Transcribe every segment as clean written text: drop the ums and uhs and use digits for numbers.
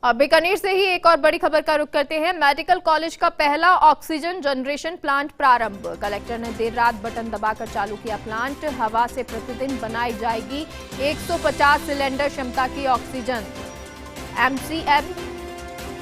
और बीकानेर से ही एक और बड़ी खबर का रुख करते हैं। मेडिकल कॉलेज का पहला ऑक्सीजन जनरेशन प्लांट प्रारंभ। कलेक्टर ने देर रात बटन दबाकर चालू किया प्लांट। हवा से प्रतिदिन बनाई जाएगी 150 सिलेंडर क्षमता की ऑक्सीजन।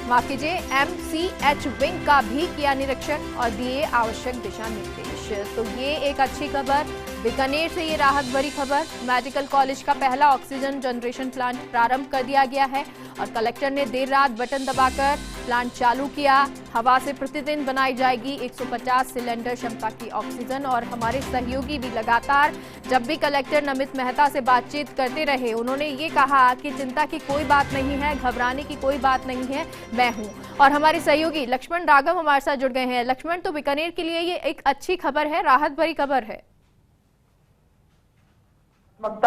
एमसीएच विंग का भी किया निरीक्षण और दिए आवश्यक दिशा निर्देश। तो ये एक अच्छी खबर, बीकानेर से ये राहत भरी खबर। मेडिकल कॉलेज का पहला ऑक्सीजन जनरेशन प्लांट प्रारंभ कर दिया गया है और कलेक्टर ने देर रात बटन दबाकर प्लांट चालू किया। हवा से प्रतिदिन बनाई जाएगी 150 सिलेंडर क्षमता की ऑक्सीजन। और हमारे सहयोगी भी लगातार जब भी कलेक्टर नमित मेहता से बातचीत करते रहे, उन्होंने ये कहा कि चिंता की कोई बात नहीं है, घबराने की कोई बात नहीं है, मैं हूं। और हमारे सहयोगी लक्ष्मण राघव हमारे साथ जुड़ गए हैं। लक्ष्मण, तो बीकानेर के लिए ये एक अच्छी खबर है, राहत भरी खबर है।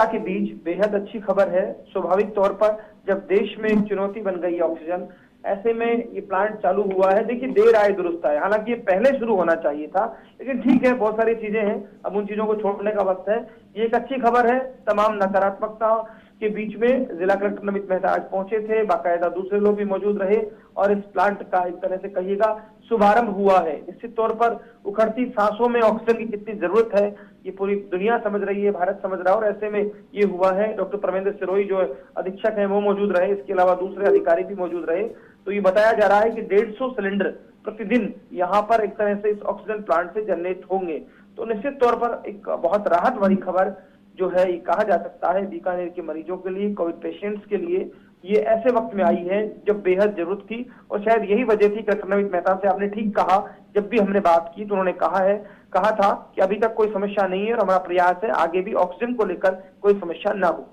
के बीच बेहद अच्छी खबर है। स्वाभाविक तौर पर जब देश में एक चुनौती बन गई है ऑक्सीजन, ऐसे में ये प्लांट चालू हुआ है। देखिए, देर आए दुरुस्त आए, हालांकि ये पहले शुरू होना चाहिए था, लेकिन ठीक है, बहुत सारी चीजें हैं, अब उन चीजों को छोड़ने का वक्त है। ये एक अच्छी खबर है। तमाम नकारात्मकता के बीच में जिला कलेक्टर नमित मेहता आज पहुंचे थे, बाकायदा दूसरे लोग भी मौजूद रहे और इस प्लांट का एक तरह से कहिएगा शुभारंभ हुआ है। निश्चित तौर पर उखड़ती सांसों में ऑक्सीजन की कितनी जरूरत है ये पूरी दुनिया समझ रही है, भारत समझ रहा है, और ऐसे में ये हुआ है। डॉक्टर परमेंद्र सिरोही जो अधीक्षक है वो मौजूद रहे, इसके अलावा दूसरे अधिकारी भी मौजूद रहे। तो ये बताया जा रहा है कि 150 सिलेंडर प्रतिदिन यहाँ पर एक तरह से इस ऑक्सीजन प्लांट से जनरेट होंगे। तो निश्चित तौर पर एक बहुत राहत भरी खबर जो है ये कहा जा सकता है बीकानेर के मरीजों के लिए, कोविड पेशेंट्स के लिए। ये ऐसे वक्त में आई है जब बेहद जरूरत थी और शायद यही वजह थी। कलेक्टर नमित मेहता से आपने ठीक कहा, जब भी हमने बात की तो उन्होंने कहा था कि अभी तक कोई समस्या नहीं है और हमारा प्रयास है आगे भी ऑक्सीजन को लेकर कोई समस्या ना हो।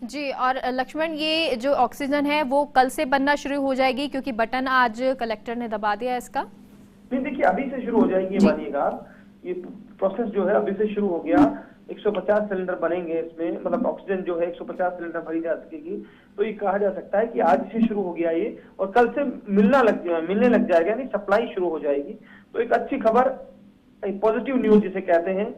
जी। और लक्ष्मण, ये जो ऑक्सीजन है वो कल से बनना शुरू हो जाएगी, क्योंकि बटन आज कलेक्टर ने दबा दिया इसका। नहीं, देखिए, अभी से शुरू हो जाएगी, मानिएगा ये प्रोसेस जो है अभी से शुरू हो गया। 150 सिलेंडर बनेंगे इसमें, मतलब ऑक्सीजन जो है 150 सिलेंडर भरी जा सकेगी। तो ये कहा जा सकता है कि आज से शुरू हो गया ये और कल से मिलने लग जाएगा, यानी सप्लाई शुरू हो जाएगी। तो एक अच्छी खबर, पॉजिटिव न्यूज जिसे कहते हैं,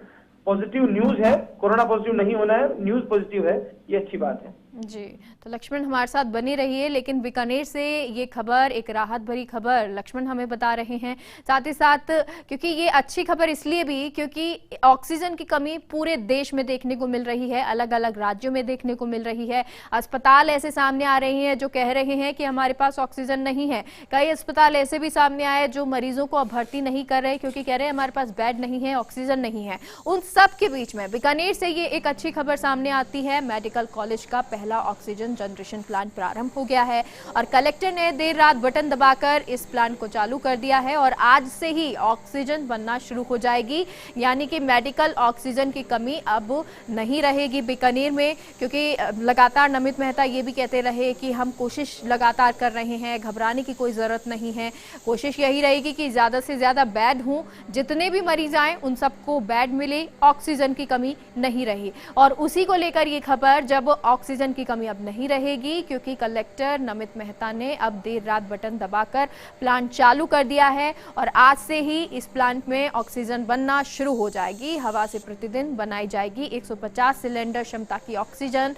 पॉजिटिव न्यूज है। कोरोना पॉजिटिव नहीं होना है, न्यूज पॉजिटिव है, ये अच्छी बात है। जी, तो लक्ष्मण हमारे साथ बने रहिए। लेकिन बीकानेर से ये खबर, एक राहत भरी खबर लक्ष्मण हमें बता रहे हैं। साथ ही साथ क्योंकि ये अच्छी खबर इसलिए भी क्योंकि ऑक्सीजन की कमी पूरे देश में देखने को मिल रही है, अलग अलग राज्यों में देखने को मिल रही है। अस्पताल ऐसे सामने आ रहे हैं जो कह रहे हैं कि हमारे पास ऑक्सीजन नहीं है। कई अस्पताल ऐसे भी सामने आए जो मरीजों को अब भर्ती नहीं कर रहे क्योंकि कह रहे हैं हमारे पास बेड नहीं है, ऑक्सीजन नहीं है। उन सब के बीच में बीकानेर से ये एक अच्छी खबर सामने आती है। मेडिकल कॉलेज का पहला ऑक्सीजन जनरेशन प्लांट प्रारंभ हो गया है और कलेक्टर ने देर रात बटन दबाकर इस प्लांट को चालू कर दिया है और आज से ही ऑक्सीजन बनना शुरू हो जाएगी। यानी कि मेडिकल ऑक्सीजन की कमी अब नहीं रहेगी बीकानेर में, क्योंकि लगातार नमित मेहता ये भी कहते रहे कि हम कोशिश लगातार कर रहे हैं, घबराने की कोई जरूरत नहीं है। कोशिश यही रहेगी कि ज्यादा से ज्यादा बेड हों, जितने भी मरीज आए उन सबको बेड मिले, ऑक्सीजन की कमी नहीं रही। और उसी को लेकर ये खबर, जब ऑक्सीजन की कमी अब नहीं रहेगी क्योंकि कलेक्टर नमित मेहता ने अब देर रात बटन दबाकर प्लांट चालू कर दिया है और आज से ही इस प्लांट में ऑक्सीजन बनना शुरू हो जाएगी। हवा से प्रतिदिन बनाई जाएगी 150 सिलेंडर क्षमता की ऑक्सीजन।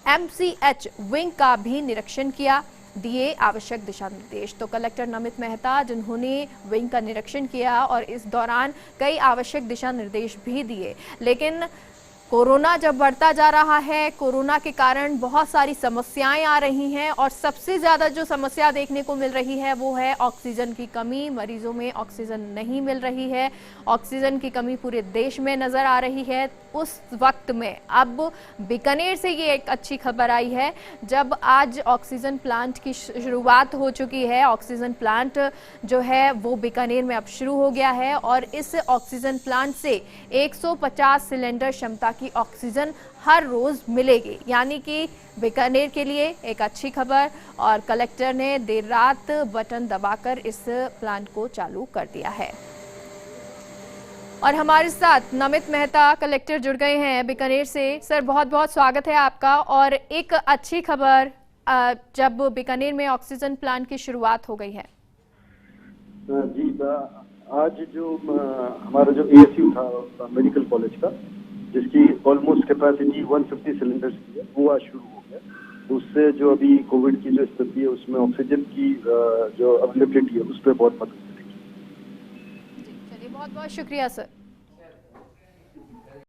एमसीएच विंग का भी निरीक्षण किया, दिए आवश्यक दिशा निर्देश। तो कलेक्टर नमित मेहता जिन्होंने विंग का निरीक्षण किया और इस दौरान कई आवश्यक दिशा निर्देश भी दिए। लेकिन कोरोना जब बढ़ता जा रहा है, कोरोना के कारण बहुत सारी समस्याएं आ रही हैं और सबसे ज्यादा जो समस्या देखने को मिल रही है वो है ऑक्सीजन की कमी। मरीजों में ऑक्सीजन नहीं मिल रही है, ऑक्सीजन की कमी पूरे देश में नजर आ रही है। उस वक्त में अब बीकानेर से ये एक अच्छी खबर आई है, जब आज ऑक्सीजन प्लांट की शुरुआत हो चुकी है। ऑक्सीजन प्लांट जो है वो बीकानेर में अब शुरू हो गया है और इस ऑक्सीजन प्लांट से 150 सिलेंडर क्षमता की ऑक्सीजन हर रोज मिलेगी। यानी कि बीकानेर के लिए एक अच्छी खबर और कलेक्टर ने देर रात बटन दबाकर इस प्लांट को चालू कर दिया है। और हमारे साथ नमित मेहता कलेक्टर जुड़ गए हैं बीकानेर से। सर, बहुत बहुत स्वागत है आपका। और एक अच्छी खबर, जब बीकानेर में ऑक्सीजन प्लांट की शुरुआत हो गई है। जी, आज जो हमारा जो एएसयू था मेडिकल कॉलेज का, जिसकी ऑलमोस्ट कैपेसिटी 150 सिलेंडर्स की है, वो आज शुरू हो गया। तो उससे जो अभी कोविड की जो स्थिति है उसमें ऑक्सीजन की जो अवेलेबिलिटी है उस पर बहुत मदद मिलेगी। चलिए, बहुत बहुत शुक्रिया सर।